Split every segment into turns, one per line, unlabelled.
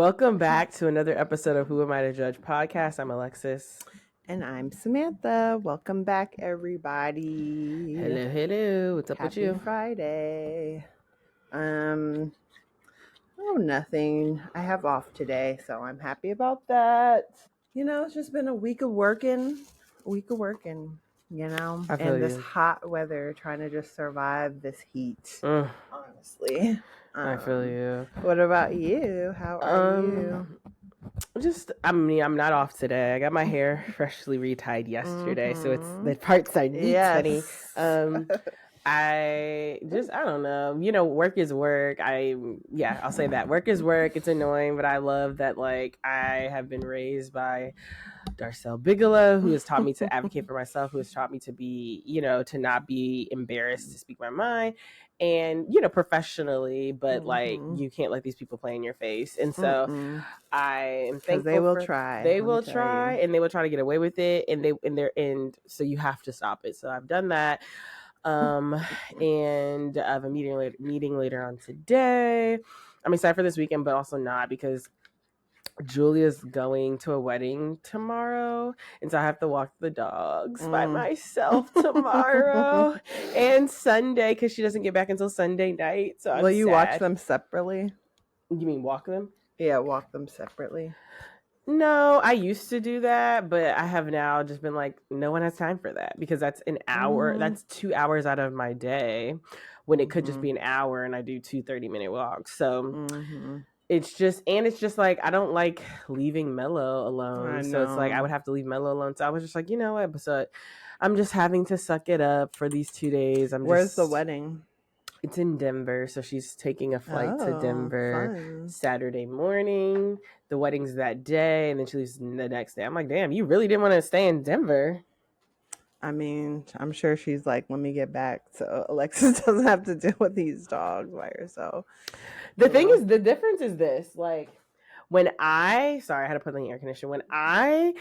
Welcome back to another episode of Who Am I to Judge podcast. I'm Alexis.
And I'm Samantha. Welcome back, everybody.
Hello. What's up with you?
Happy Friday. Nothing. I have off today, so I'm happy about that. You know, it's just been a week of working, and this hot weather, trying to just survive this heat, honestly.
I feel you.
What about you? How are you?
I'm not off today. I got my hair freshly retied yesterday, so it's the parts are neat, honey. I don't know. You know, work is work. I'll say that. Work is work. It's annoying, but I love that, like, I have been raised by Darcel Bigelow, who has taught me to advocate for myself, who has taught me to be, to not be embarrassed to speak my mind and, professionally, but like, you can't let these people play in your face. And so I am thankful
they will try.
They will try, and they will try to get away with it. And so you have to stop it. So I've done that. And I have a meeting later on today. I'm excited for this weekend, but also not, because Julia's going to a wedding tomorrow, and so I have to walk the dogs by myself tomorrow and Sunday, because she doesn't get back until Sunday night. So I'm
Will you
sad.
watch them separately?
You mean walk them?
Yeah, walk them separately.
No, I used to do that, but I have now just been like, no one has time for that, because that's an hour. That's 2 hours out of my day when it could just be an hour, and I do 2 30-minute walks. So it's just like, I don't like leaving Mello alone. So it's like I would have to leave Mello alone. So I was just like, you know what? So I'm just having to suck it up for these 2 days.
Where's the wedding?
It's in Denver, so she's taking a flight to Denver Saturday morning. The wedding's that day, and then she leaves the next day. I'm like, damn, you really didn't want to stay in Denver?
I mean, I'm sure she's like, let me get back so Alexis doesn't have to deal with these dogs by herself.
The thing is, the difference is this. Like, I had to put on the air conditioner. When I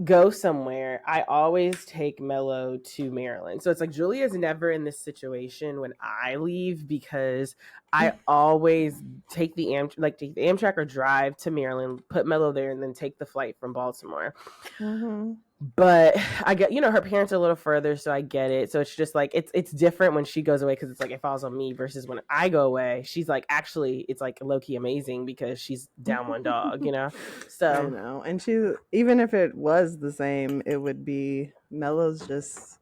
go somewhere, I always take Mello to Maryland. So it's like Julia's never in this situation when I leave, because I always take the Amtrak or drive to Maryland, put Mello there, and then take the flight from Baltimore. But I get, her parents are a little further, so I get it. So it's just like, it's different when she goes away, because it's like it falls on me, versus when I go away, she's like, actually, it's like low-key amazing, because she's down one dog, So
I know. And she, even if it was the same, it would be, Mello's just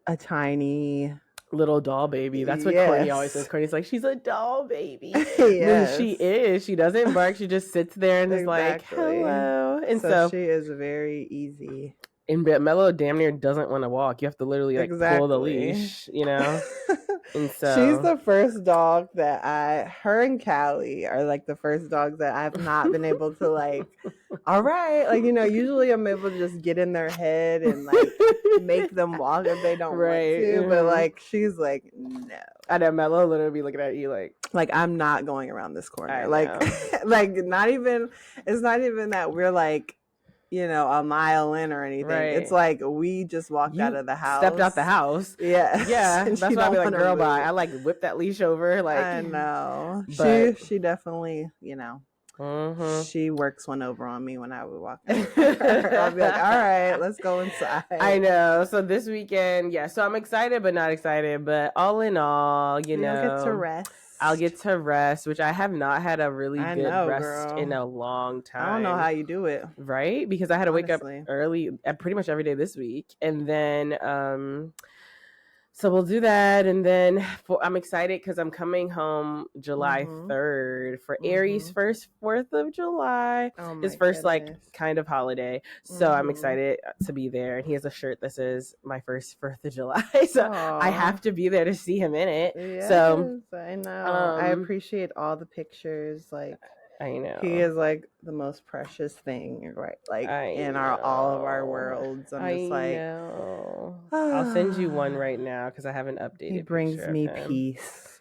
a tiny
little doll baby. That's what Courtney always says. Courtney's like, she's a doll baby. Yes. She is. She doesn't bark. She just sits there and is like, hello. And so
she is very easy.
And Mello damn near doesn't want to walk. You have to literally pull the leash, And so
she's the first dog that her and Callie are like the first dogs that I've not been able to like, all right. Like, usually I'm able to just get in their head and like make them walk if they don't want to. But like, she's like, no.
I know Mello literally be looking at you
like I'm not going around this corner. Like it's not even that we're like, a mile in or anything. Right. It's like we just walked out of the house.
Stepped out the house.
Yeah.
Yeah. That's why I be like, girl, bye. I like whip that leash over. Like,
I know. But she definitely, she works one over on me when I would walk in. I'll be like, all right, let's go inside.
I know. So this weekend, so I'm excited but not excited. But all in all,
You'll get to rest.
I'll get to rest, which I have not had a really good rest in a long time.
I don't know how you do it.
Right? Because I had to wake up early pretty much every day this week. And then, so we'll do that. And then I'm excited because I'm coming home July 3rd for Aries' first 4th of July. His first kind of holiday. So I'm excited to be there. And he has a shirt that says my first 4th of July. So I have to be there to see him in it.
Yes,
so
I know. I appreciate all the pictures. Like,
I know
he is like the most precious thing, right? Like in all of our worlds. I'm just like,
I'll send you one right now because I haven't updated.
He brings me peace,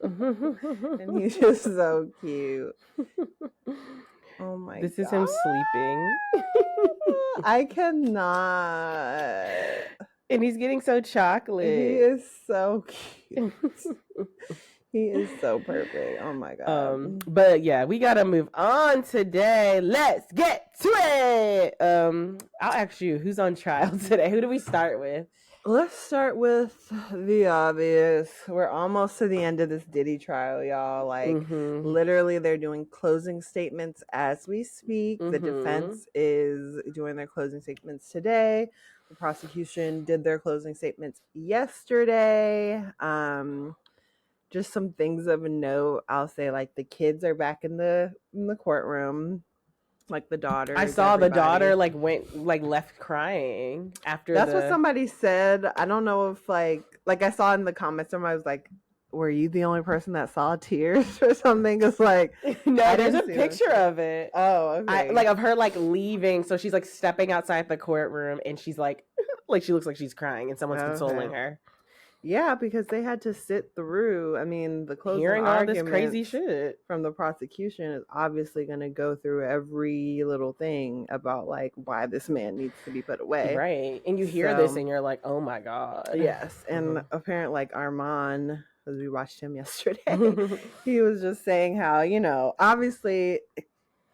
and he's just so cute. Oh my!
This is him sleeping.
I cannot.
And he's getting so chocolate.
He is so cute. He is so perfect. Oh my God.
But yeah, we gotta move on today. Let's get to it. I'll ask you, who's on trial today? Who do we start with?
Let's start with the obvious. We're almost to the end of this Diddy trial, y'all. Like, literally, they're doing closing statements as we speak. The defense is doing their closing statements today. The prosecution did their closing statements yesterday. Just some things of note. I'll say, like, the kids are back in the courtroom. Like the daughter.
I saw the daughter left crying after.
That's what somebody said. I don't know if like I saw in the comments, somebody was like, "Were you the only person that saw tears or something?" It's like,
no, there's a picture of it.
Oh, okay.
Of her like leaving. So she's like stepping outside the courtroom, and she's like, she looks like she's crying, and someone's consoling her.
Yeah, because they had to sit through. I mean, the closing
hearing all this crazy shit
from the prosecution is obviously going to go through every little thing about like why this man needs to be put away.
Right, and you hear this, and you're like, oh my God.
Yes, and apparently, like Armand, because we watched him yesterday, he was just saying how obviously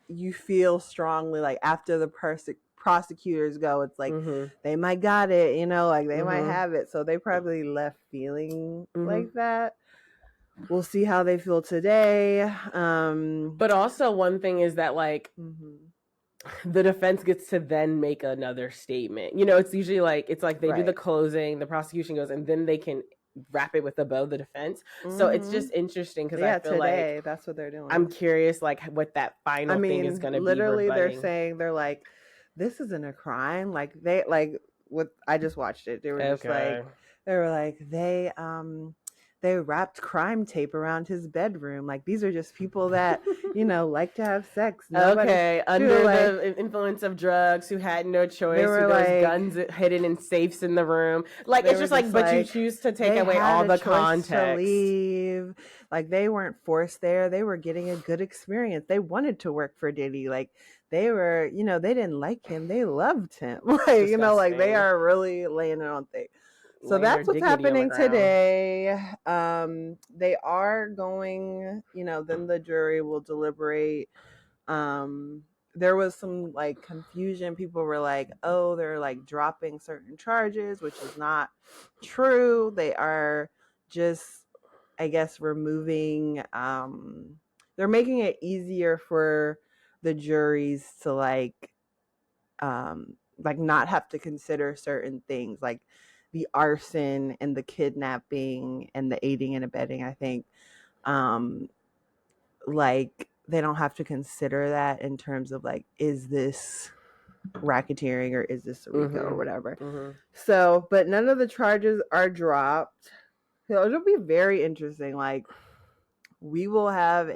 you feel strongly like after the prosecutors go, it's like they might got it, like they might have it, so they probably left feeling like that. We'll see how they feel today.
But also one thing is that like the defense gets to then make another statement. It's usually like they do the closing, the prosecution goes, and then they can wrap it with a bow, the defense. So it's just interesting because I feel
today,
like
that's what they're doing.
I'm curious like what that final thing is going to be.
Literally, they're saying they're like, this isn't a crime. Like they I just watched it. They were just like they wrapped crime tape around his bedroom. Like these are just people that like to have sex.
Under the influence of drugs, who had no choice. There was guns hidden in safes in the room. Like it's just like, but you choose to take away all the context.
To leave. Like they weren't forced there. They were getting a good experience. They wanted to work for Diddy. Like they were, they didn't like him. They loved him. Like, like they are really laying it on thick. So that's what's happening today. They are going, then the jury will deliberate. There was some like confusion. People were like, oh, they're like dropping certain charges, which is not true. They are just, I guess, removing, they're making it easier for the juries to like not have to consider certain things like the arson and the kidnapping and the aiding and abetting. I think like they don't have to consider that in terms of like, is this racketeering or is this a RICO or whatever. So, but none of the charges are dropped. So it'll be very interesting. Like we will have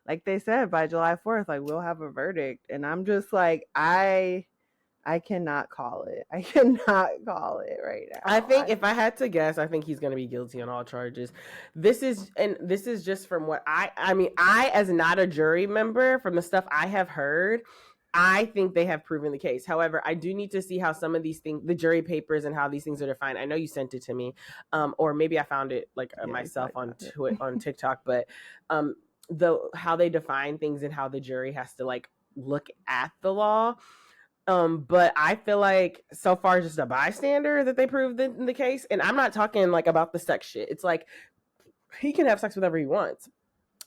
like they said, by July 4th, like we'll have a verdict. And I'm just like, I cannot call it. I cannot call it right now.
I think if I had to guess, I think he's going to be guilty on all charges. This is just from what I as not a jury member, from the stuff I have heard, I think they have proven the case. However, I do need to see how some of these things, the jury papers and how these things are defined. I know you sent it to me, or maybe I found it myself on TikTok, but how they define things and how the jury has to like look at the law. But I feel like so far just a bystander that they proved in the case. And I'm not talking like about the sex shit. It's like he can have sex with whoever he wants.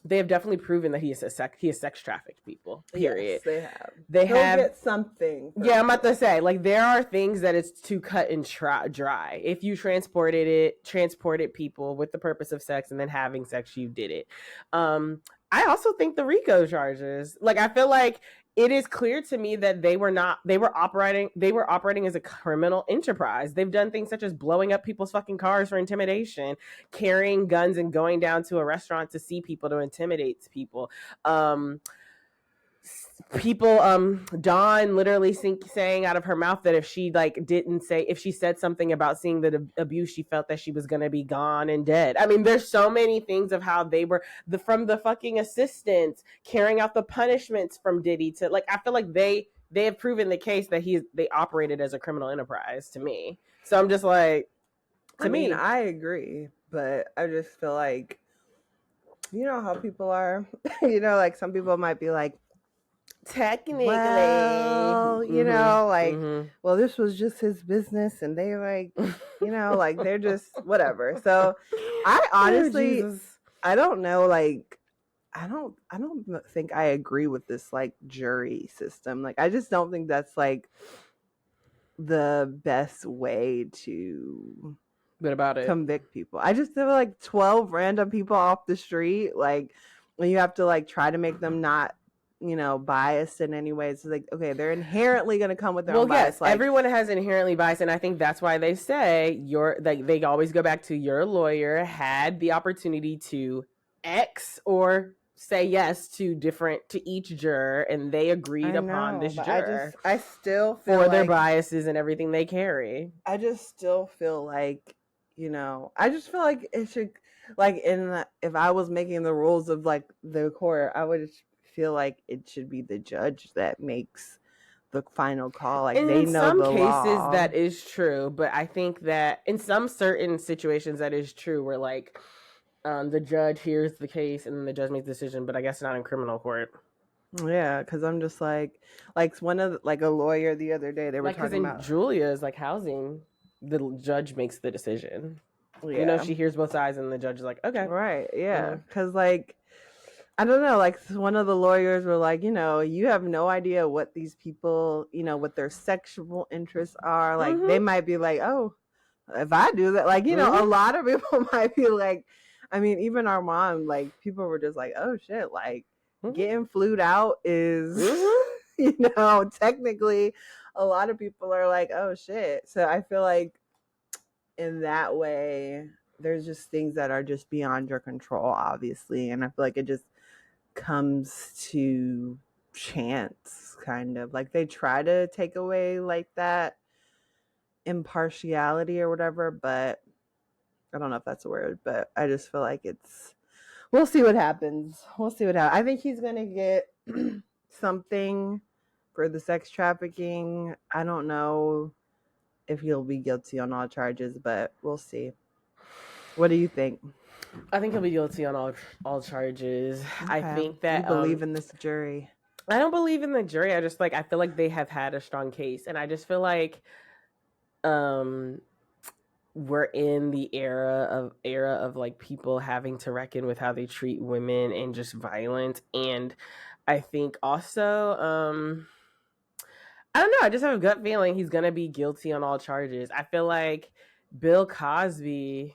They have definitely proven that he has sex trafficked people. Period.
Yes, they have.
They'll
get something.
Yeah, I'm about to say, like, there are things that it's too cut and dry. If you transported people with the purpose of sex and then having sex, you did it. I also think the RICO charges, like, I feel like it is clear to me that they were operating as a criminal enterprise. They've done things such as blowing up people's fucking cars for intimidation, carrying guns and going down to a restaurant to see people to intimidate people. Dawn literally saying out of her mouth that if she said something about seeing the abuse, she felt that she was going to be gone and dead. I mean, there's so many things of how they were from the fucking assistants carrying out the punishments from Diddy to like, I feel like they have proven the case that they operated as a criminal enterprise to me. So I'm just like,
I agree, but I just feel like you know how people are. You know, like some people might be like,
technically,
well, you know, like,
mm-hmm.
well, this was just his business, and they like, you know, like they're just whatever. So, I honestly, I don't know, like, I don't think I agree with this like jury system. Like, I just don't think that's like the best way to
What about it?
convict people. I just feel like 12 random people off the street, like, when you have to like try to make them not, you know, biased in any way. It's like, okay, they're inherently going to come with their own bias.
Yes,
like,
everyone has inherently bias, and I think that's why they say they always go back to your lawyer had the opportunity to X or say yes to each juror, and they agreed upon this juror.
I still feel
for
like
their biases and everything they carry.
I just still feel like, you know, I just feel like it should, like, if I was making the rules of like the court, I would feel like it should be the judge that makes the final call. Like,
And
they
in
know
some
the
cases
law.
that is true, but I think that in some certain situations that is true, where like the judge hears the case and then the judge makes the decision, but I guess not in criminal court.
Yeah, because I'm just like one of like a lawyer the other day, they were
Like, because
talking
in
about
Julia's like housing, the judge makes the decision.
Yeah.
You know, she hears both sides, and the judge is like, okay,
Right. Yeah. Because like, I don't know, like one of the lawyers were like, you know, you have no idea what these people, you know, what their sexual interests are. Like, they might be like, oh, if I do that, like, you know, a lot of people might be like, I mean, even our mom, like, people were just like, oh shit, like, getting flued out is, you know, technically a lot of people are like, oh shit. So I feel like in that way, there's just things that are just beyond your control, obviously. And I feel like it just comes to chance, kind of. Like, they try to take away like that impartiality or whatever, but I don't know if that's a word, but I just feel like we'll see what happens. I think he's going to get something for the sex trafficking. I don't know if he'll be guilty on all charges, but we'll see. What do you think?
I think he'll be guilty on all charges. Okay. I think that
you believe in this jury.
I don't believe in the jury. I just I feel like they have had a strong case, and I just feel like we're in the era of like people having to reckon with how they treat women and just violence. And I think also I don't know, I just have a gut feeling he's gonna be guilty on all charges. I feel like Bill Cosby,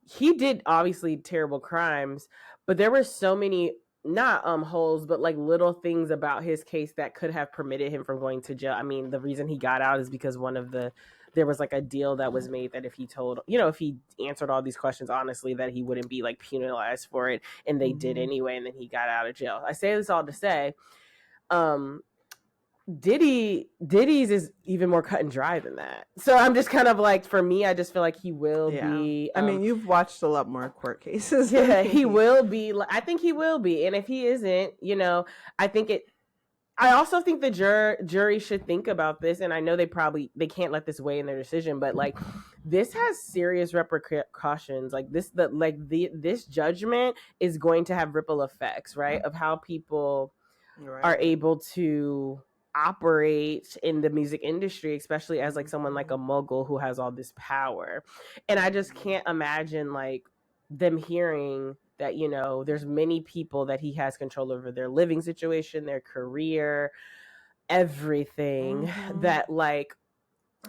he did obviously terrible crimes, but there were so many not holes, but like little things about his case that could have permitted him from going to jail. I mean, the reason he got out is because there was like a deal that was made that if he told, you know, if he answered all these questions honestly, that he wouldn't be like penalized for it, and they did anyway, and then he got out of jail. I say this all to say, Diddy's is even more cut and dry than that. So I'm just kind of like, for me, I just feel like he will be.
I mean, you've watched a lot more court cases.
Yeah, he will be. I think he will be. And if he isn't, you know, I also think the jury should think about this. And I know they can't let this weigh in their decision, but like, this has serious repercussions. Like this judgment is going to have ripple effects, right? Of how people are able to operate in the music industry, especially as like someone like a mogul who has all this power. And I just can't imagine like them hearing that, you know, there's many people that he has control over their living situation, their career, everything, that like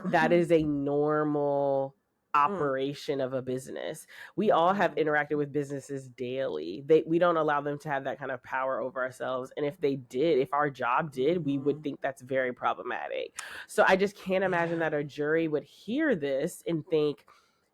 that is a normal operation of a business. We all have interacted with businesses daily. We don't allow them to have that kind of power over ourselves. And if our job did, we would think that's very problematic. So I just can't imagine that a jury would hear this and think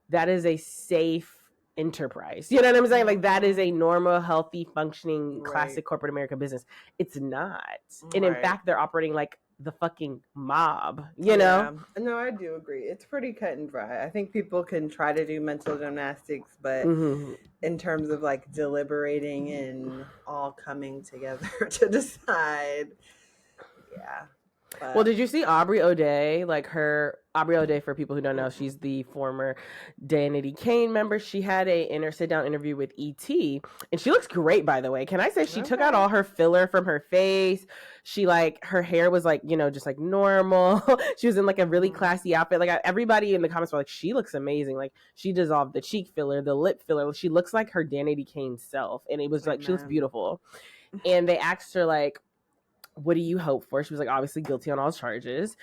that is a safe enterprise. You know what I'm saying? Like, that is a normal, healthy, functioning, classic corporate American business. It's not. And in fact, they're operating like the fucking mob, you know?
No, I do agree. It's pretty cut and dry. I think people can try to do mental gymnastics, but in terms of like deliberating and all coming together to decide,
Well, did you see Aubrey O'Day? Aubrey O'Day, for people who don't know, she's the former Danity Kane member. She had a sit-down interview with E.T., and she looks great, by the way. Can I say she took out all her filler from her face? She, her hair was, just, normal. She was in, a really classy outfit. Everybody in the comments were like, she looks amazing. She dissolved the cheek filler, the lip filler. She looks like her Danity Kane self, and it was, she looks beautiful. And they asked her, what do you hope for? She was obviously guilty on all charges.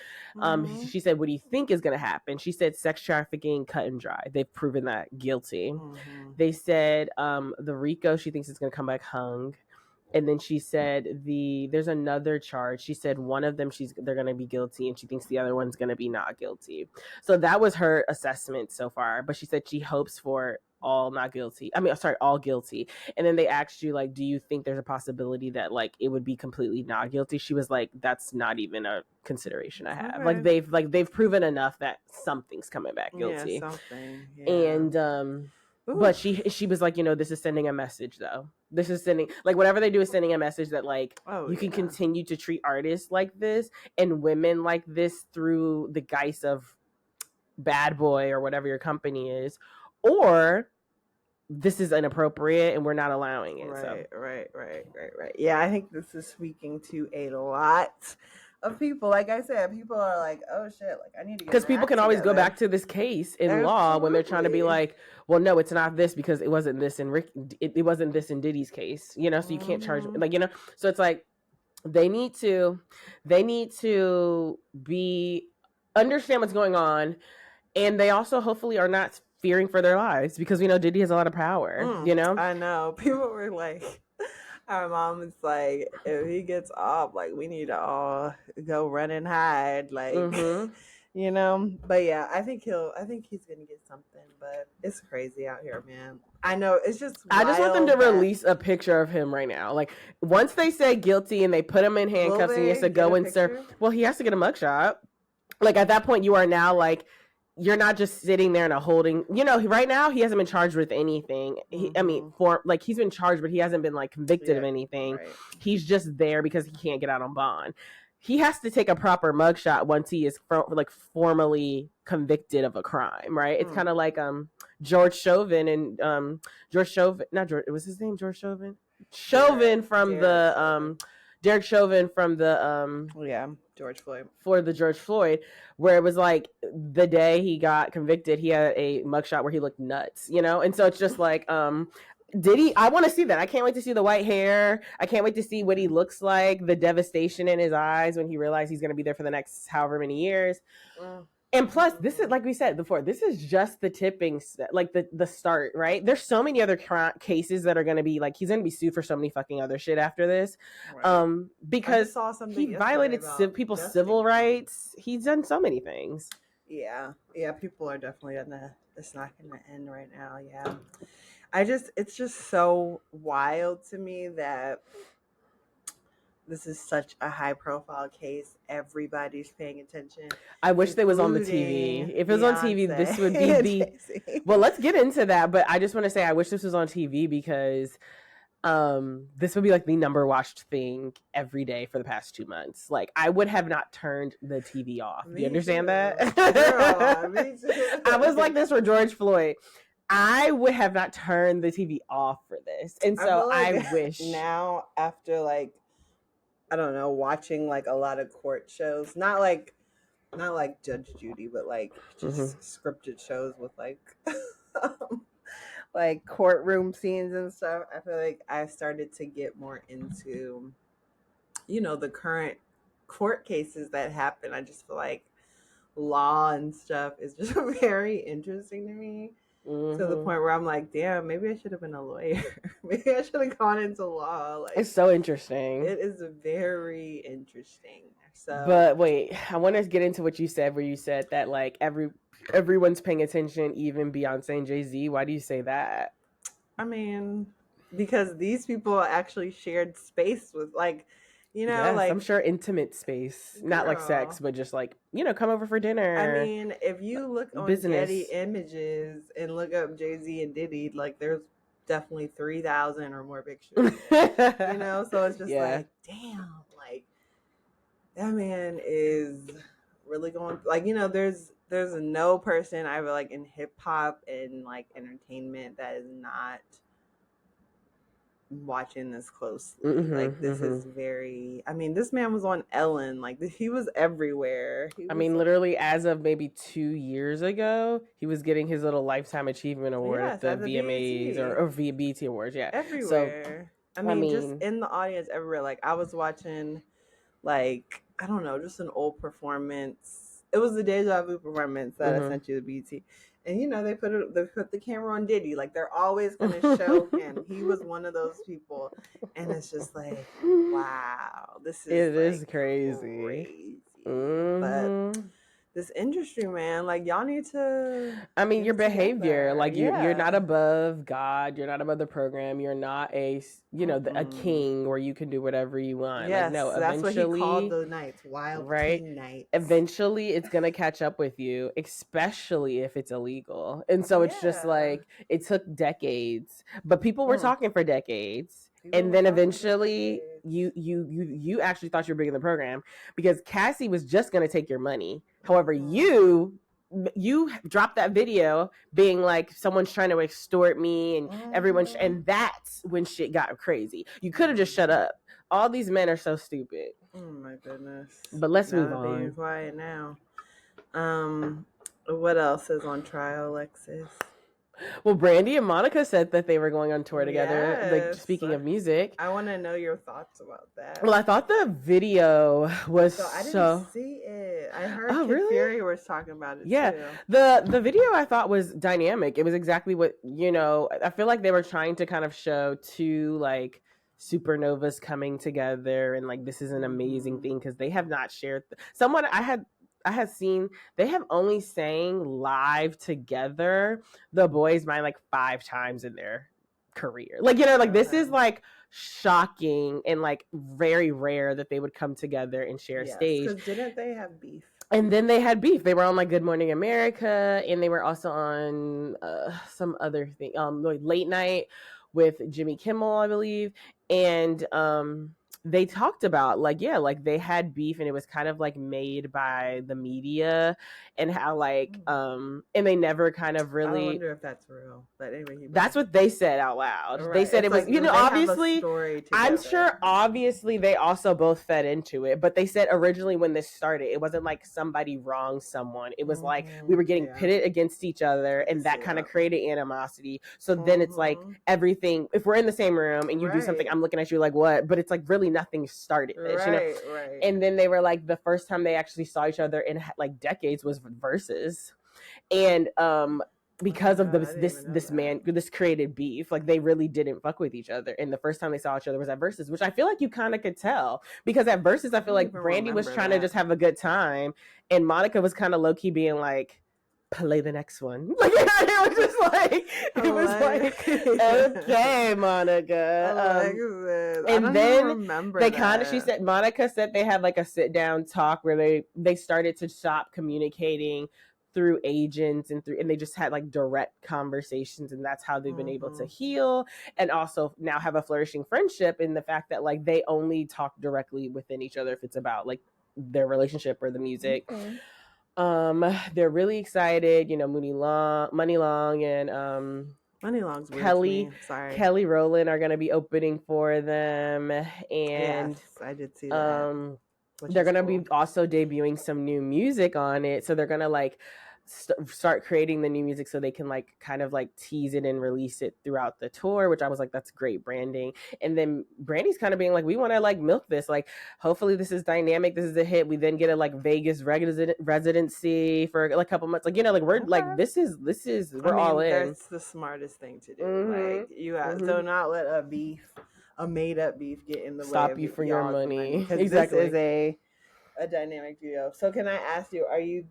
She said, what do you think is going to happen? She said sex trafficking, cut and dry. They've proven that guilty. They said the RICO, she thinks it's going to come back hung. And then she said there's another charge. She said one of them they're going to be guilty, and she thinks the other one's going to be not guilty. So that was her assessment so far. But she said she hopes for all guilty. And then they asked you, do you think there's a possibility that it would be completely not guilty? She was like, that's not even a consideration I have. Okay. They've proven enough that something's coming back guilty.
Yeah, something. Yeah.
And but she was like, this is sending a message though. This is sending, whatever they do is sending a message that you can continue to treat artists like this and women like this through the guise of Bad Boy or whatever your company is, or this is inappropriate and we're not allowing it.
Right. Yeah, I think this is speaking to a lot of people. Like I said, people are like, oh shit, I need to get, because
people can always go back to this case in law when they're trying to be like, well, no, it's not this because it wasn't this in it wasn't this in Diddy's case, so you can't charge, so it's they need to be understand what's going on, and they also hopefully are not fearing for their lives, because we know Diddy has a lot of power.
I know people were like, our mom is like, if he gets off, we need to all go run and hide, but yeah, I think he's gonna get something, but it's crazy out here, man. I know, it's just
I just want them to release a picture of him right now. Once they say guilty and they put him in handcuffs and he has to go and serve, well, he has to get a mugshot. At that point, you are now you're not just sitting there in a holding, right now he hasn't been charged with anything. He's been charged, but he hasn't been convicted of anything. Right. He's just there because he can't get out on bond. He has to take a proper mugshot once he is formally convicted of a crime, right? It's kind of like George Chauvin and George Chauvin, not George, was his name George Chauvin? Chauvin from the Derek Chauvin from the
George Floyd,
for the George Floyd, where it was the day he got convicted, he had a mugshot where he looked nuts, and so it's just Diddy, I want to see that. I can't wait to see the white hair. I can't wait to see what he looks like, the devastation in his eyes when he realized he's going to be there for the next however many years. And plus, this is, like we said before, this is just the tipping, the start, right? There's so many other cases that are going to be he's going to be sued for so many fucking other shit after this. Right. Because he violated people's civil rights. He's done so many things.
Yeah, people are definitely it's not going to end right now. Yeah. It's just so wild to me that this is such a high profile case. Everybody's paying attention.
I wish they was on the TV. If it was on TV, this would be well, let's get into that. But I just want to say, I wish this was on TV because this would be the number watched thing every day for the past 2 months. I would have not turned the TV off. Do you understand that? Girl, me too. I was like this for George Floyd. I would have not turned the TV off for this. And so I wish
now, after I don't know, watching a lot of court shows, not like Judge Judy, but just scripted shows with courtroom scenes and stuff. I feel like I started to get more into, the current court cases that happen. I just feel like law and stuff is just very interesting to me. To the point where I'm like, damn, maybe I should have been a lawyer. Maybe I should have gone into law.
It's so interesting.
It is very interesting. So,
but wait, I want to get into what you said, where you said that everyone's paying attention, even Beyonce and Jay-Z. Why do you say that?
I mean, because these people actually shared space with
yes, I'm sure intimate space, not sex, but just come over for dinner.
I mean, if you look on Getty Images and look up Jay-Z and Diddy, there's definitely 3,000 or more pictures. So it's just damn, That man is really going, like, there's no person I would like in hip hop and like entertainment that is not watching this closely. Like, this is very, I mean, this man was on Ellen, like he was everywhere.
I mean, literally, as of maybe 2 years ago, he was getting his little Lifetime Achievement Award at the VMAs or BET Awards. Yeah,
everywhere.
So,
I mean, just in the audience everywhere. Like, I was watching, like, I don't know, just an old performance. It was the Deja Vu performance that I sent you to BT. And they put the camera on Diddy. Like, they're always going to show him. He was one of those people, and it's just like, wow, this is crazy. But this industry, man, like, y'all need to.
I mean, your behavior, like you're not above God, you're not above the program, you're not a a king where you can do whatever you want.
Yes,
like, no,
that's
eventually,
what he called the nights, wild king nights.
Eventually, it's gonna catch up with you, especially if it's illegal. And so it's just like it took decades, but people were talking for decades. And then eventually you actually thought you were big in the program because Cassie was just going to take your money. However, you dropped that video being like, someone's trying to extort me and everyone, and that's when shit got crazy. You could have just shut up. All these men are so stupid.
Oh my goodness.
But let's move on.
Being quiet now. What else is on trial, Alexis?
Well, Brandy and Monica said that they were going on tour together. Like, speaking of music,
I want to know your thoughts about that.
Well, I thought the video was
I didn't see it. I heard Kid Fury was talking about it.
Yeah,
too.
the video I thought was dynamic. It was exactly what I feel like they were trying to kind of show two like supernovas coming together, and like this is an amazing thing because they have not shared. Someone I had seen, they have only sang live together The Boys Mind like 5 times in their career. Like, this is like shocking and like very rare that they would come together and share a stage.
Because didn't they have beef?
And then they had beef. They were on like Good Morning America, and they were also on some other thing, like Late Night with Jimmy Kimmel, I believe. And they talked about like they had beef, and it was kind of like made by the media, and how like and they never kind of really.
I wonder if that's real, but anyway,
that's what they said out loud. Right. They said it's it was like, obviously I'm sure obviously they also both fed into it, but they said originally when this started it wasn't like somebody wronged someone. It was like we were getting pitted against each other, and that kind of created animosity. So then it's like everything, if we're in the same room and you do something, I'm looking at you like what, but it's like really nothing started this,
Right.
And then they were like the first time they actually saw each other in like decades was Versus, and because of this created beef, like they really didn't fuck with each other, and the first time they saw each other was at Versus, which I feel like you kind of could tell, because at Versus I feel like Brandy was trying to just have a good time, and Monica was kind of low-key being like, play the next one. Like, it was just like, okay, Monica. And then they Monica said they had like a sit down talk where they started to stop communicating through agents and they just had like direct conversations, and that's how they've been able to heal and also now have a flourishing friendship, in the fact that like they only talk directly within each other if it's about like their relationship or the music. They're really excited, Money Long and
Money Long's
Kelly Rowland are going to be opening for them, and
yes, I did see that.
They're going to be also debuting some new music on it, so they're going to like start creating the new music so they can like kind of like tease it and release it throughout the tour, which I was like, that's great branding. And then Brandy's kind of being like, we want to like milk this, like hopefully this is dynamic, this is a hit, we then get a like Vegas residency for like a couple months, like like we're like this is we're all in.
That's the smartest thing to do. Like you have to not let a made up beef get in the
stop
way
you for your money.
Exactly. This is a dynamic duo. So can I ask you, are you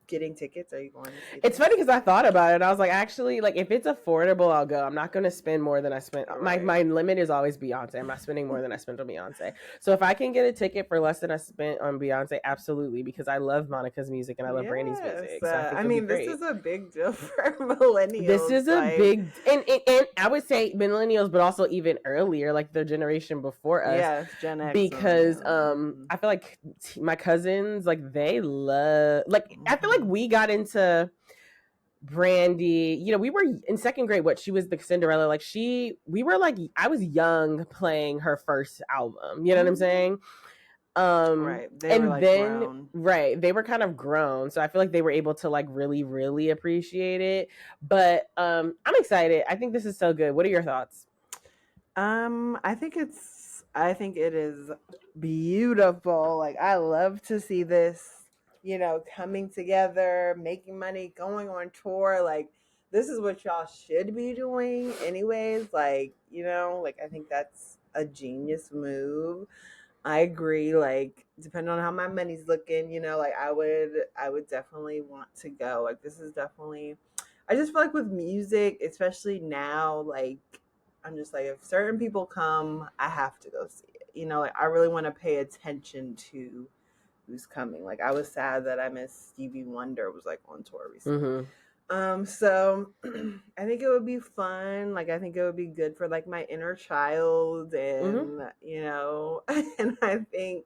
getting tickets? Are you going to see
It's funny because I thought about it. I was like, actually, like if it's affordable, I'll go. I'm not going to spend more than I spent.
Right.
My limit is always Beyonce. I'm not spending more than I spent on Beyonce. So if I can get a ticket for less than I spent on Beyonce, absolutely, because I love Monica's music and I love Brandy's music. So I think
this is a big deal for millennials.
This is a big, and I would say millennials, but also even earlier, like the generation before us.
Yes, Gen X.
Because I feel like my cousins, like they love, like I feel like we got into Brandy. You know, we were in second grade. She was the Cinderella. Like we were like, I was young playing her first album. You know what I'm saying?
Right. They were like grown.
Right, they were kind of grown, so I feel like they were able to like really, really appreciate it. But I'm excited. I think this is so good. What are your thoughts?
I think it is beautiful. Like I love to see this, you know, coming together, making money, going on tour. Like this is what y'all should be doing anyways. Like, you know, like I think that's a genius move. I agree. Like, depending on how my money's looking, you know, like I would definitely want to go. Like, this is definitely, I just feel like with music, especially now, like, I'm just like, if certain people come, I have to go see it. You know, like, I really want to pay attention to who's coming. Like, I was sad that I missed Stevie Wonder was like on tour recently.
Mm-hmm.
So I think it would be fun. Like, I think it would be good for like my inner child and, you know, and I think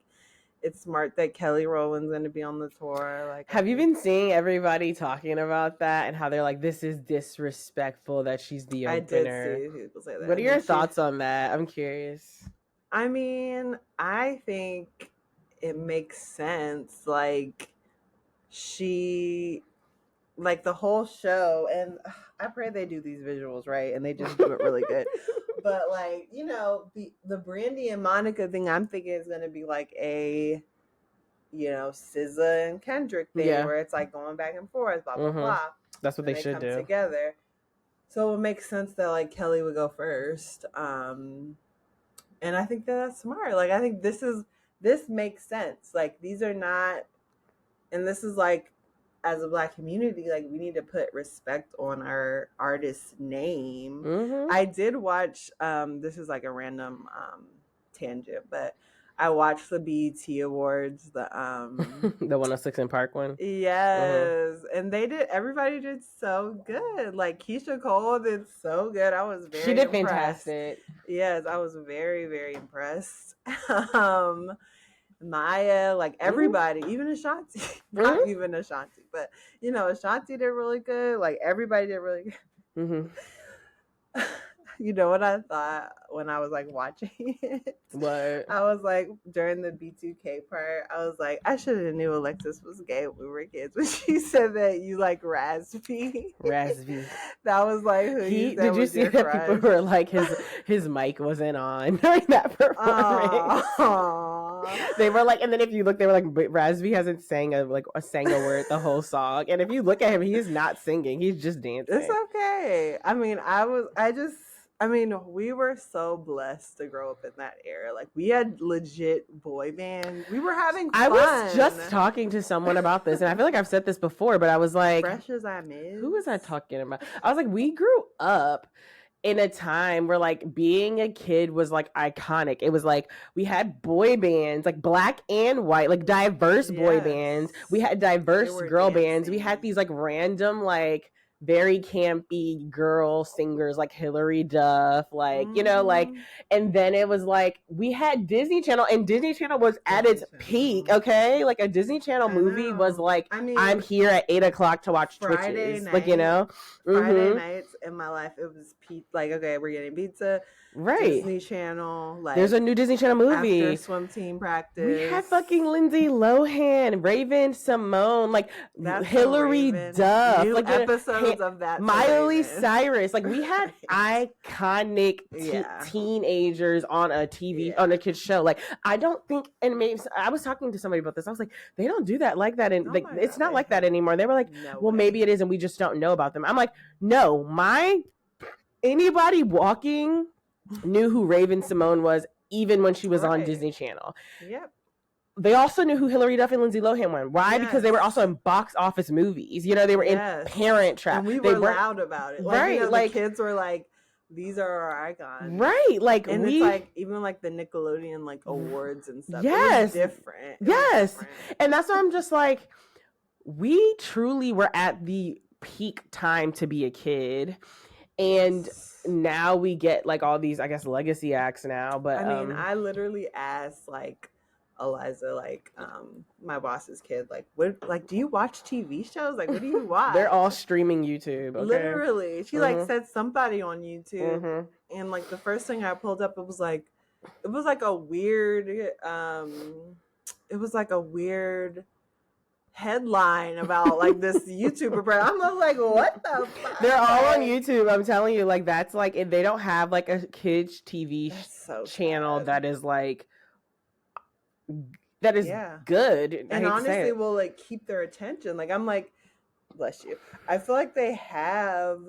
it's smart that Kelly Rowland's going to be on the tour. Like,
have you been seeing everybody talking about that and how they're like, this is disrespectful that she's the opener?
I did see people say that.
What are your thoughts on that? I'm curious.
I mean, I think it makes sense. Like, like the whole show, and I pray they do these visuals right and they just do it really good. But like, you know, the Brandy and Monica thing, I'm thinking is going to be like a, you know, SZA and Kendrick thing where it's like going back and forth, blah, blah, blah.
That's what they should do.
Together. So it would make sense that like Kelly would go first. And I think that's smart. Like, I think this makes sense. Like, these are not, and this is like, as a Black community, like we need to put respect on our artist's name. I did watch, this is like a random tangent, but I watched the BET Awards, the
106 in Park one.
Yes. And everybody did so good. Like Keisha Cole did so good. I was very impressed.
Fantastic.
Yes, I was very, very impressed. Maya, like everybody, even Ashanti, not even Ashanti, but you know, Ashanti did really good. Like everybody did really good. You know what I thought when I was like watching it?
What?
I was like, during the B2K part, I was like, I should have knew Alexis was gay when we were kids. When she said that you like Raspy. That was like who you said. Did you see that crush?
People were like his mic wasn't on during that performance? They were like, and then if you look, they were like, but Raspy hasn't sang a word the whole song. And if you look at him, he is not singing. He's just dancing.
It's okay. I mean, we were so blessed to grow up in that era. Like, we had legit boy bands. We were having fun.
I was just talking to someone about this, and I feel like I've said this before, but I was like,
Fresh as I Miss.
Who was I talking about? I was like, we grew up in a time where like being a kid was like iconic. It was like we had boy bands, like Black and white, like diverse boy bands. We had diverse girl bands. We had these like random like very campy girl singers like Hilary Duff, like, you know, like, and then it was like we had Disney Channel, and Disney Channel was at its peak, okay? Like a Disney Channel movie was like, I'm here at 8:00 to watch Twitches, like, you know?
Friday nights in my life, it was peak, like, okay, we're getting pizza.
Right.
Disney Channel. Like,
there's a new Disney Channel movie.
After swim team practice.
We had fucking Lindsay Lohan, Raven-Symoné, like Hilary Duff.
New
like
episodes of that.
Miley Cyrus. Like we had iconic teenagers on a TV, on a kid's show. Like I don't think, and maybe I was talking to somebody about this. I was like, they don't do that like that. And like, it's not like that anymore. They were like, well, maybe it is. And we just don't know about them. I'm like, no, anybody walking knew who Raven-Symoné was, even when she was on Disney Channel.
Yep.
they also knew who Hilary Duff and Lindsay Lohan were. Why? Yes. Because they were also in box office movies. You know, they were in Parent Trap.
And we were loud about it. Like, right. You know, the kids were like, these are our icons.
Right. Like,
and it's like, even like the Nickelodeon like awards and stuff. Yes. It was different.
Yes. And that's why I'm just like, we truly were at the peak time to be a kid. And now we get like all these, I guess, legacy acts now. But
I mean, I literally asked like Eliza, like my boss's kid, like, what, like, do you watch TV shows? Like, what do you watch?
They're all streaming YouTube. Okay?
Literally, she like said somebody on YouTube, and like the first thing I pulled up, it was like a weird, it was like a weird headline about like this YouTuber brand. I'm like, what the fuck?
They're all on YouTube. I'm telling you, like, that's like, if they don't have like a kids TV channel that is like, that is good.
And honestly will like keep their attention. Like, I'm like, bless you. I feel like they have,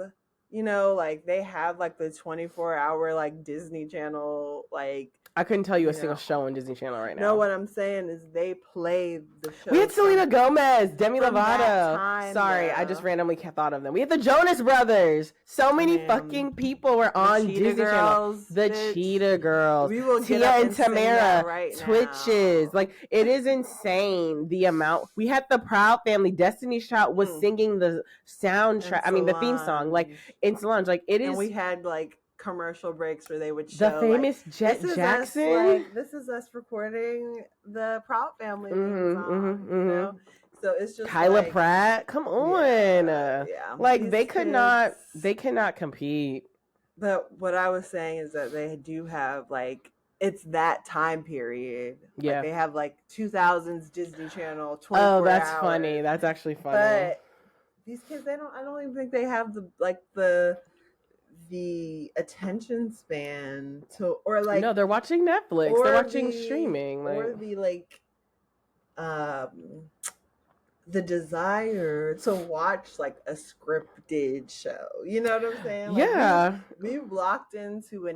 you know, like they have like the 24-hour like Disney Channel, like,
I couldn't tell you a single show on Disney Channel right now.
No, what I'm saying is they play the show.
We had Selena Gomez, Demi Lovato. Sorry, I just randomly thought of them. We had the Jonas Brothers. So many fucking people were on Disney Channel. The Cheetah Girls. We will Tia and Tamara. Right Twitches. Now. Like, it is insane the amount. We had the Proud Family. Destiny's Child was singing the soundtrack. I mean, the theme song. Like, in Solange. Like, it is.
And we had like commercial breaks where they would show
the famous like, Jet Jackson.
This is us recording the Proud Family song, you know? So it's just
Kyla Pratt. Come on, like they cannot compete.
But what I was saying is that they do have like it's that time period.
Yeah,
like, they have like 2000s Disney Channel. 24
Oh, that's
hours.
funny. That's actually funny.
But these kids, I don't even think they have the attention span to, or like,
no, they're watching Netflix, they're watching streaming, like,
or the like the desire to watch like a scripted show, you know what I'm saying? Like, we locked into a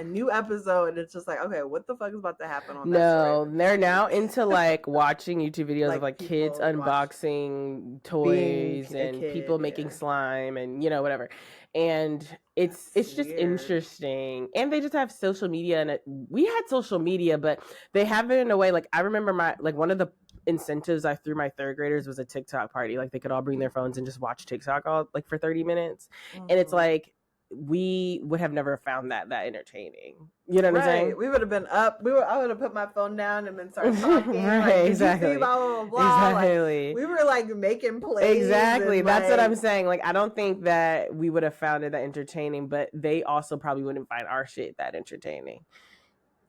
new episode, and it's just like, okay, what the fuck is about to happen on that story?
They're now into like watching YouTube videos of like kids unboxing toys and people making slime and, you know, whatever. And it's just weird. Interesting. And they just have social media, and we had social media, but they have it in a way, like, I remember one of the incentives I threw my third graders was a TikTok party. Like, they could all bring their phones and just watch TikTok all like for 30 minutes. And it's like, we would have never found that entertaining. You know what I'm saying?
We would have been up. I would have put my phone down and then started talking.
Right, exactly.
Blah, blah, blah. Exactly. Like, we were like making plays.
Exactly. That's what I'm saying. Like, I don't think that we would have found it that entertaining, but they also probably wouldn't find our shit that entertaining.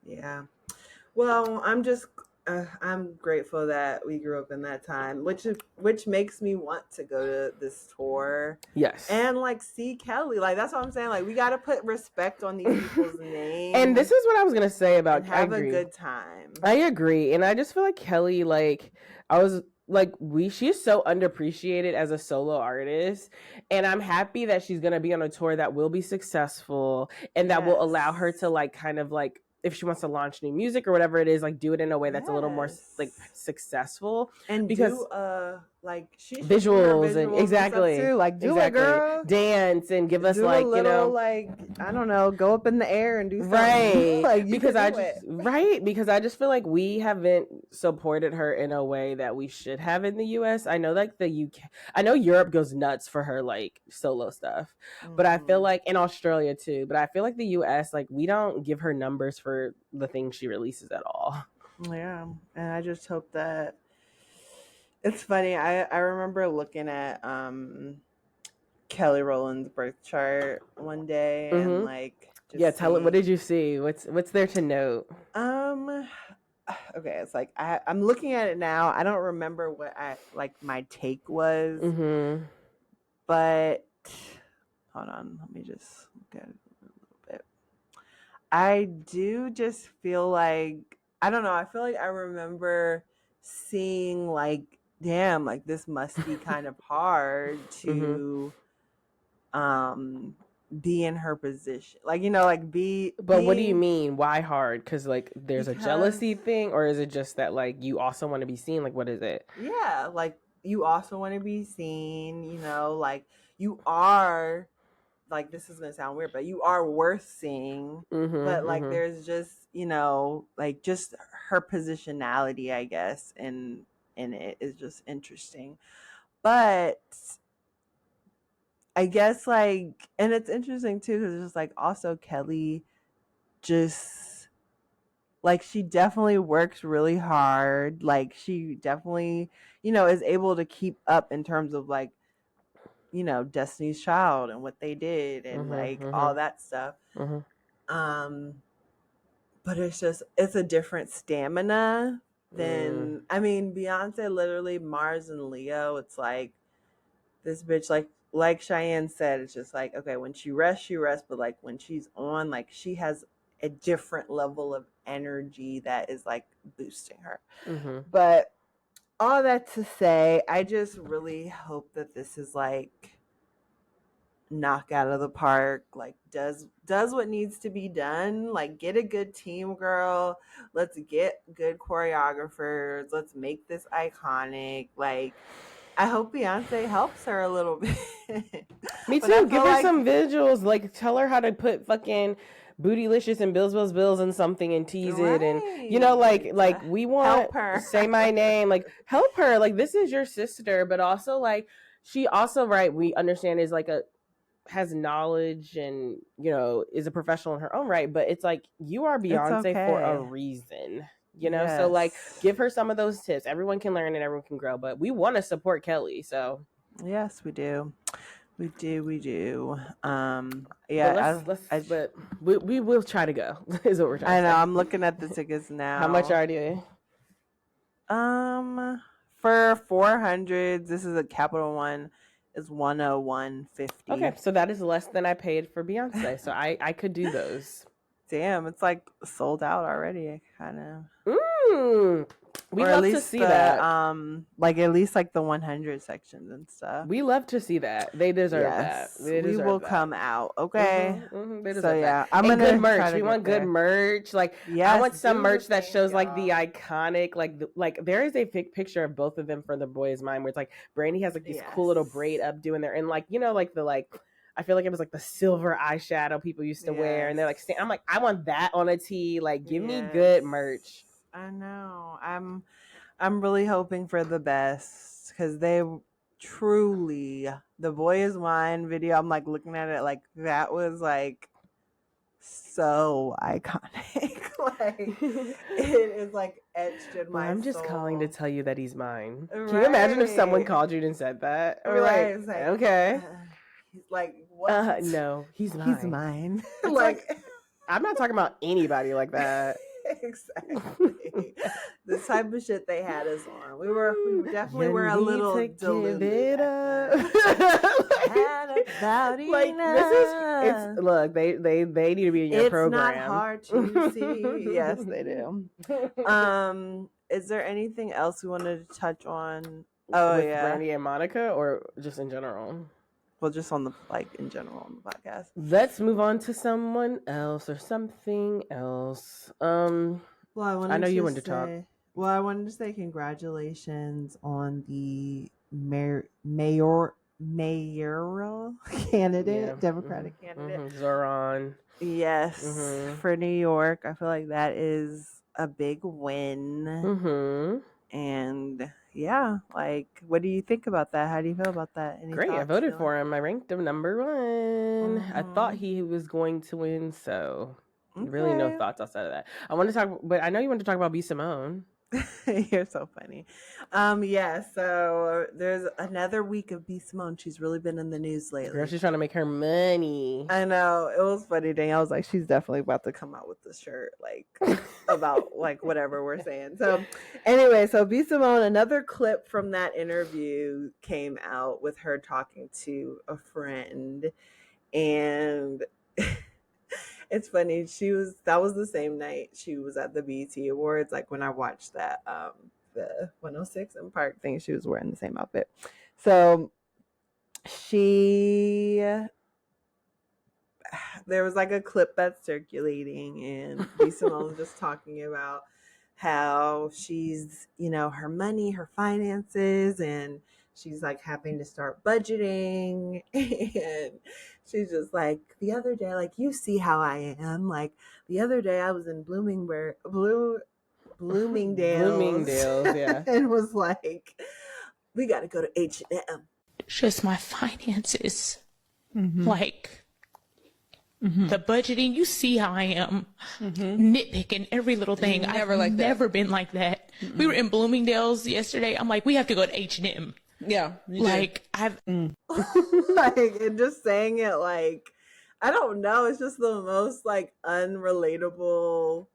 Yeah. Well, I'm grateful that we grew up in that time, which makes me want to go to this tour.
Yes.
And like see Kelly. Like, that's what I'm saying. Like, we got to put respect on these people's names.
And this is what I was going to say about
have a good time.
I agree. And I just feel like Kelly, like, she is so underappreciated as a solo artist, and I'm happy that she's going to be on a tour that will be successful and that will allow her to like kind of like, if she wants to launch new music or whatever it is, like, do it in a way that's a little more like successful,
and
because
like she
visuals and exactly
and too. Like, do it, girl,
dance and give us
do
like,
a little,
you know,
like, I don't know, go up in the air and do something.
Right.
Like,
because I just feel like we haven't supported her in a way that we should have in the US. I know like the UK, I know Europe goes nuts for her like solo stuff, but I feel like in Australia too, but I feel like the US, like, we don't give her numbers for the things she releases at all.
Yeah. And I just hope that it's funny. I remember looking at Kelly Rowland's birth chart one day and like
tell it. What did you see? What's there to note?
Okay, it's like I'm looking at it now. I don't remember what my take was, but hold on, let me just look at it a little bit. I do just feel like, I don't know, I feel like I remember seeing like, damn, like this must be kind of hard to be in her position. Like, you know, like
But what do you mean? Why hard? Because like there's a jealousy
because
thing, or is it just that like you also want to be seen? Like what is it?
yeah, like you also want to be seen, you know, like you are, like, this is gonna sound weird, but you are worth seeing. But like there's just, you know, like just her positionality, I guess, in it is just interesting. But I guess like, and it's interesting too because it's just like also Kelly just like she definitely works really hard. Like she definitely, you know, is able to keep up in terms of like, you know, Destiny's Child and what they did and like all that stuff. Um, but it's a different stamina than, I mean, Beyonce literally, Mars and Leo, it's like this bitch, like Cheyenne said, it's just like, okay, when she rests, but like when she's on, like she has a different level of energy that is like boosting her. But all that to say, I just really hope that this is like knock out of the park, like does what needs to be done, like get a good team, girl, let's get good choreographers, let's make this iconic. Like I hope Beyonce helps her a little bit.
Me
But
too. Give her some visuals. Like tell her how to put fucking bootylicious and bills in something and tease it, and you know, like we want
help her.
Say my name, like help her. Like this is your sister, but also like she also, right, we understand, is like a has knowledge and, you know, is a professional in her own right, but it's like you are Beyonce for a reason, you know. So like give her some of those tips. Everyone can learn and everyone can grow, but we want to support Kelly. So
yes, we do.
Yeah, but we will try to go. Is what we're trying to say.
I know. I'm looking at the tickets now.
How much are they?
For 400, this is a Capital One, is 101.50.
Okay, so that is less than I paid for Beyonce. So I could do those.
Damn, it's like sold out already, kind of.
We love to see that.
Like at least like the 100 sections and stuff.
We love to see that. They deserve that.
We will come out. Okay.
They deserve that.
I'm gonna
good merch. We want good merch. Like I want some merch that shows like the iconic, like there is a picture of both of them for The Boy Is Mine, where it's like Brandy has like these cool little braid up doing there, and like, you know, like I feel like it was like the silver eyeshadow people used to wear, and they're like, I'm like, I want that on a tee. Like, give me good merch.
I know. I'm really hoping for the best because they truly, The Boy Is Mine video, I'm like looking at it like that was like so iconic. Like it is like etched in my soul.
I'm just calling to tell you that he's mine. Right. Can you imagine if someone called you and said that? Right. Like, okay.
He's like, what?
No, he's mine.
He's mine.
like I'm not talking about anybody like that.
Exactly. The type of shit they had us on. We definitely were a little deluded.
Like this is, it's, look, they need to be in your program.
It's not hard to see. Yes, they do. Is there anything else we wanted to touch on?
With Brandy and Monica, or just in general?
Well, just on the, like, in general on the podcast.
Let's move on to someone else or something else.
Well, I
know you wanted to talk.
Well, I wanted to say congratulations on the mayoral candidate, Democratic candidate.
Zoran.
Yes, for New York. I feel like that is a big win. And yeah, like, what do you think about that? How do you feel about that? Any
Great, I voted for him. I ranked him number 1. I thought he was going to win, so really no thoughts outside of that. I want to talk, but I know you want to talk about B.Simone.
You're so funny. Yeah, so there's another week of B.Simone. She's really been in the news lately.
Girl, she's trying to make her money.
I know. It was funny. Dang, I was like, she's definitely about to come out with this shirt, like, about, like, whatever we're saying. So, anyway, so B.Simone, another clip from that interview came out with her talking to a friend. And it's funny. That was the same night she was at the BET Awards. Like when I watched that, the 106 in Park thing, she was wearing the same outfit. So she there was like a clip that's circulating, and B.Simone was just talking about how she's, her money, her finances, and she's like having to start budgeting. And she's just like, the other day, like, you see how I am. Like, the other day I was in Bloomingdale's,
yeah.
and was like, we got to go to H&M.
Just my finances. Like, the budgeting, you see how I am nitpicking every little thing. I've never been like that. We were in Bloomingdale's yesterday. I'm like, we have to go to H&M.
Yeah.
Like,
like, and just saying it like, I don't know. It's just the most like unrelatable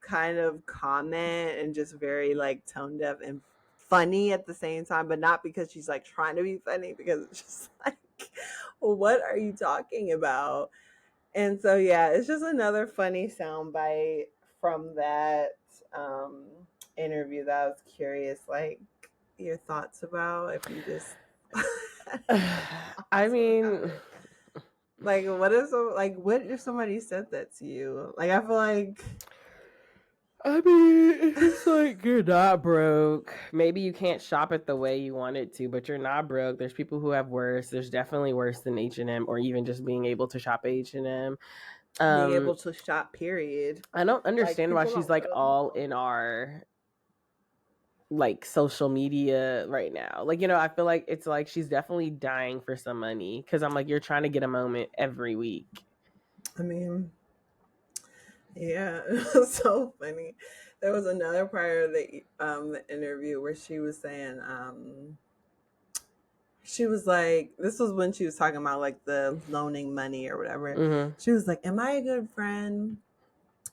kind of comment, and just very like tone deaf and funny at the same time, but not because she's like trying to be funny, because it's just like, well, what are you talking about? And so, yeah, it's just another funny soundbite from that interview that I was curious, like, your thoughts about, if you just
I mean,
like, what if somebody said that to you? Like, I feel like,
it's like, you're not broke. Maybe you can't shop it the way you want it to, but you're not broke. There's people who have worse. There's definitely worse than H&M, or even just being able to shop H&M.
being able to shop, period.
I don't understand why she's like all
know.
in our like social media right now. Like, I feel like it's like she's definitely dying for some money, because I'm like, you're trying to get a moment every week.
I mean, yeah, it was so funny. There was another part of the interview where she was saying, she was like, this was when she was talking about like the loaning money or whatever. She was like, am I a good friend?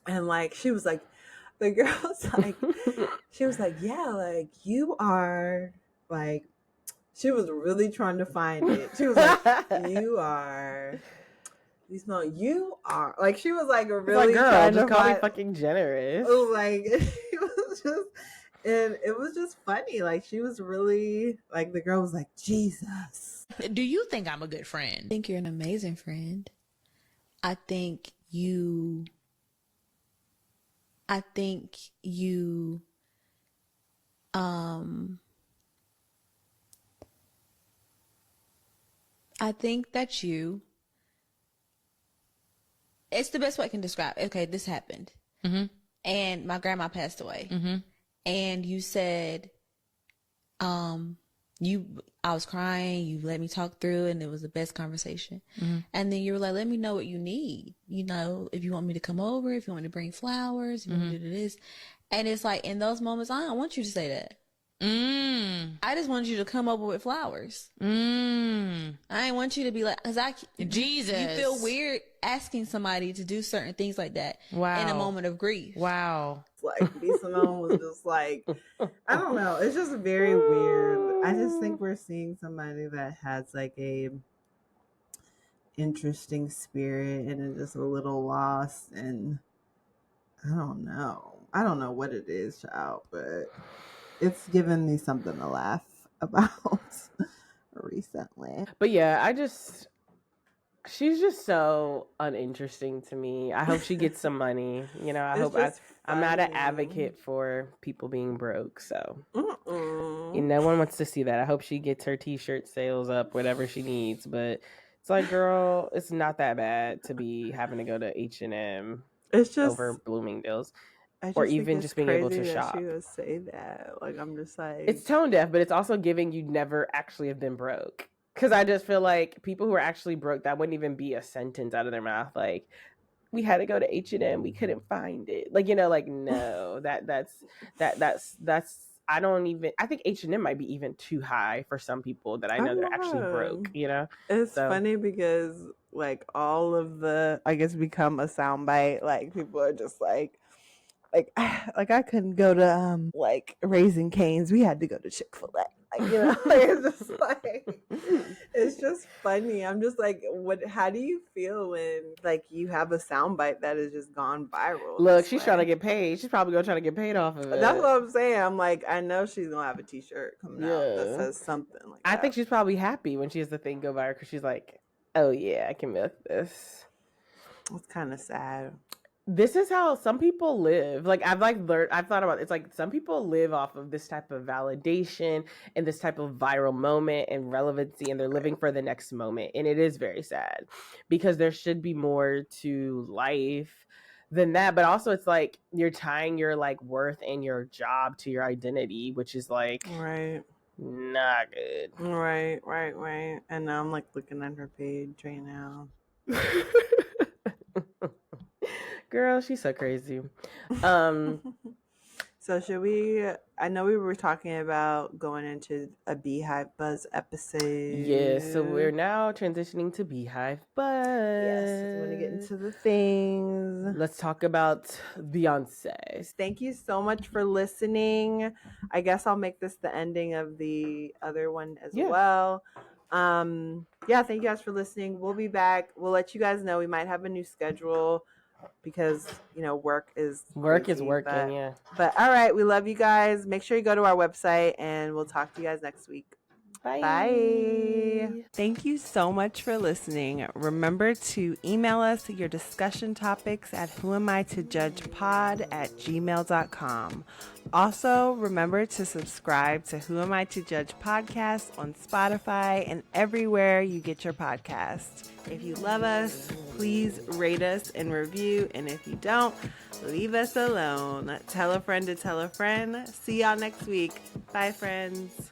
And like, she was like, the girl's like, she was like, yeah, like, you are, like, she was really trying to find it. She was like, you are, you are, like, she was like really
like, girl,
trying
just
to
call me
find,
fucking generous.
like, it was just, and it was just funny. Like, she was really, like, the girl was like, Jesus.
Do you think I'm a good friend?
I think you're an amazing friend. I think you I think that it's the best way I can describe. Okay, this happened. And my grandma passed away. And you said, I was crying, you let me talk through it, and it was the best conversation. And then you were like, let me know what you need. If you want me to come over, if you want me to bring flowers, if you want me to do this. And it's like, in those moments, I don't want you to say that. I just want you to come over with flowers. I ain't want you to be like, Jesus. You feel weird asking somebody to do certain things like that in a moment of grief.
Wow.
Like, B.Simone was just like, I don't know. It's just very weird. I just think we're seeing somebody that has like a interesting spirit and is just a little lost, and I don't know what it is, child, but it's given me something to laugh about recently.
But yeah, she's just so uninteresting to me. I hope she gets some money. I'm not an advocate for people being broke, so no one wants to see that. I hope she gets her t-shirt sales up, whatever she needs. But it's like, girl, it's not that bad to be having to go to H&M over Bloomingdale's. Or even just being able to shop.
She would say that. Like, I'm just like,
it's tone deaf, but it's also giving you never actually have been broke. Because I just feel like people who are actually broke, that wouldn't even be a sentence out of their mouth. Like, we had to go to H&M, we couldn't find it. Like, like, no, that's I don't even. I think H&M might be even too high for some people that I know they're actually broke.
It's funny because like all of the, I guess, become a soundbite. Like, people are just like I couldn't go to like Raising Cane's. We had to go to Chick-fil-A. Like, it's just funny. I'm just like, how do you feel when like you have a soundbite that has just gone viral?
Look, she's trying to get paid. She's probably gonna try to get paid off of it.
That's what I'm saying. I'm like, I know she's gonna have a t-shirt coming out that says something like that.
I think she's probably happy when she has the thing go viral, because she's like, oh yeah, I can milk this.
It's kind of sad.
This is how some people live. Like I've thought about it. It's like some people live off of this type of validation and this type of viral moment and relevancy, and they're living for the next moment. And it is very sad because there should be more to life than that. But also it's like you're tying your like worth and your job to your identity, which is like
Right.
not good.
Right. And now I'm like looking at her page right now.
Girl, she's so crazy.
So should we, I know we were talking about going into a Beehive Buzz episode.
Yes, so we're now transitioning to Beehive Buzz.
Yes, we want to get into the things.
Let's talk about Beyonce.
Thank you so much for listening. I guess I'll make this the ending of the other one as well. Yeah, thank you guys for listening. We'll be back. We'll let you guys know we might have a new schedule because work is
working.
But all right, we love you guys. Make sure you go to our website and we'll talk to you guys next week. Bye. Thank you so much for listening. Remember to email us your discussion topics at whoamitojudgepod@gmail.com. Also, remember to subscribe to Who Am I to Judge podcast on Spotify and everywhere you get your podcast. If you love us, please rate us and review. And if you don't, leave us alone. Tell a friend to tell a friend. See y'all next week. Bye, friends.